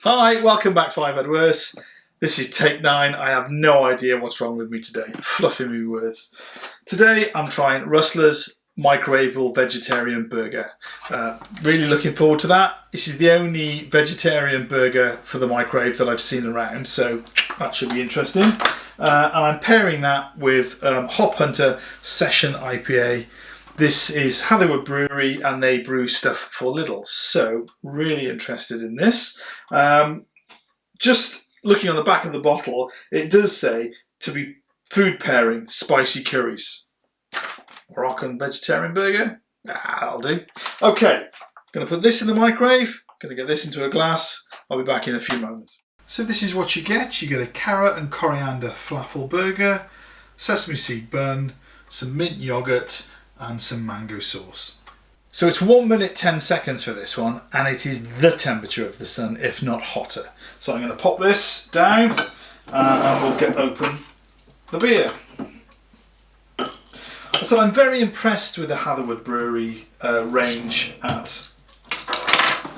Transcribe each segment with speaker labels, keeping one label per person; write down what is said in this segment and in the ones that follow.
Speaker 1: Hi, welcome back to I've Had Worse. This is take 9. I have no idea what's wrong with me today. Fluffing me words. Today I'm trying Rustlers microwavable vegetarian burger. Really looking forward to that. This is the only vegetarian burger for the microwave that I've seen around, so that should be interesting. And I'm pairing that with Hunter Session IPA. This is Hatherwood brewery and they brew stuff for Lidl, so really interested in this. Just looking on the back of the bottle, it does say to be food pairing spicy curries. Moroccan vegetarian burger? That'll do. Okay, going to put this in the microwave, going to get this into a glass. I'll be back in a few moments. So this is what you get. You get a carrot and coriander falafel burger, sesame seed bun, some mint yogurt, and some mango sauce. So it's 1 minute 10 seconds for this one, and it is the temperature of the sun, if not hotter. So I'm going to pop this down and we'll get open the beer. So I'm very impressed with the Hatherwood brewery range at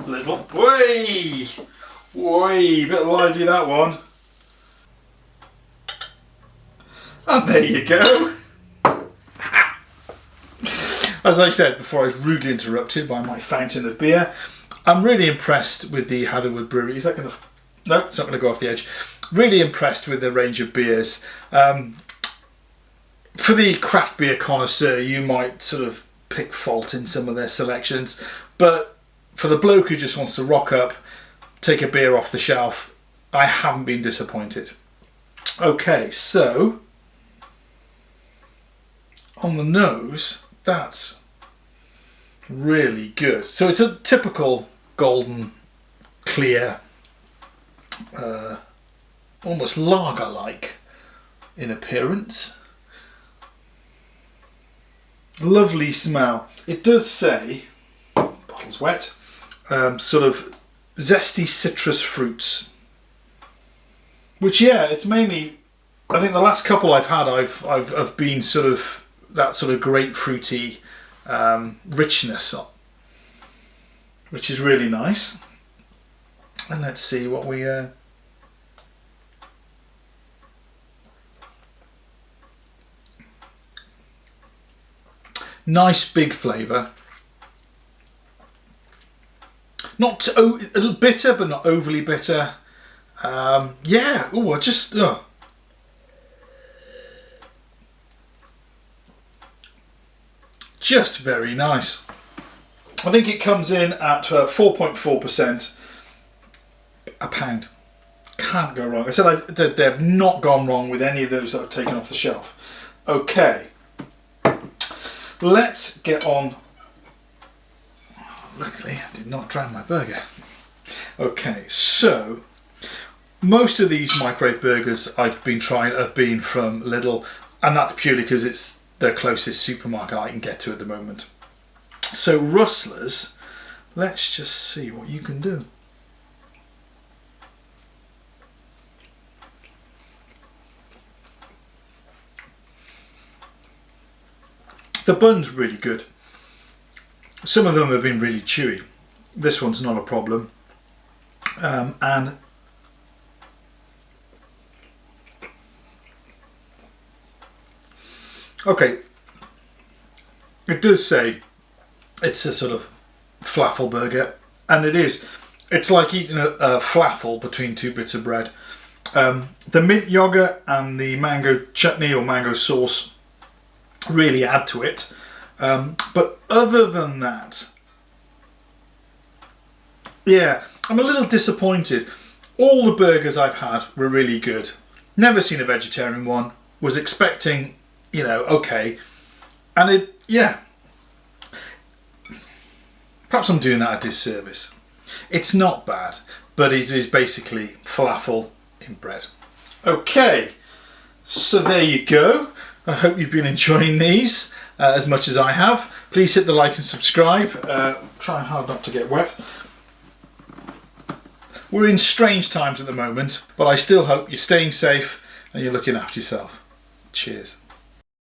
Speaker 1: Lidl. Way, bit lively that one. And there you go. As I said before, I was rudely interrupted by my fountain of beer. I'm really impressed with the Hatherwood brewery. Is that going to... No, it's not going to go off the edge. Really impressed with the range of beers. For the craft beer connoisseur, you might sort of pick fault in some of their selections. But for the bloke who just wants to rock up, take a beer off the shelf, I haven't been disappointed. Okay, so... on the nose... that's really good. So it's a typical golden, clear, almost lager-like in appearance. Lovely smell. It does say, bottle's wet, sort of zesty citrus fruits. Which, yeah, it's mainly, I think the last couple I've had, I've been sort of that sort of grapefruity richness, which is really nice. And let's see what we nice big flavour. Not a little bitter, but not overly bitter. Yeah. Oh, I just. Just very nice. I think it comes in at 4.4%. A pound. Can't go wrong. I said they've not gone wrong with any of those that I've taken off the shelf. Okay. Let's get on. Luckily, I did not drown my burger. Okay, so most of these microwave burgers I've been trying have been from Lidl, and that's purely because it's the closest supermarket I can get to at the moment. So Rustlers, let's just see what you can do. The bun's really good. Some of them have been really chewy. This one's not a problem. And okay, it does say it's a sort of falafel burger, and it is. It's like eating a falafel between two bits of bread. The mint yogurt and the mango chutney or mango sauce really add to it. But other than that, yeah, I'm a little disappointed. All the burgers I've had were really good. Never seen a vegetarian one. Was expecting, you know, okay, and it, yeah, perhaps I'm doing that a disservice. It's not bad, but it is basically falafel in bread. Okay, so there you go. I hope you've been enjoying these as much as I have. Please hit the like and subscribe. Trying hard not to get wet. We're in strange times at the moment, but I still hope you're staying safe and you're looking after yourself. Cheers.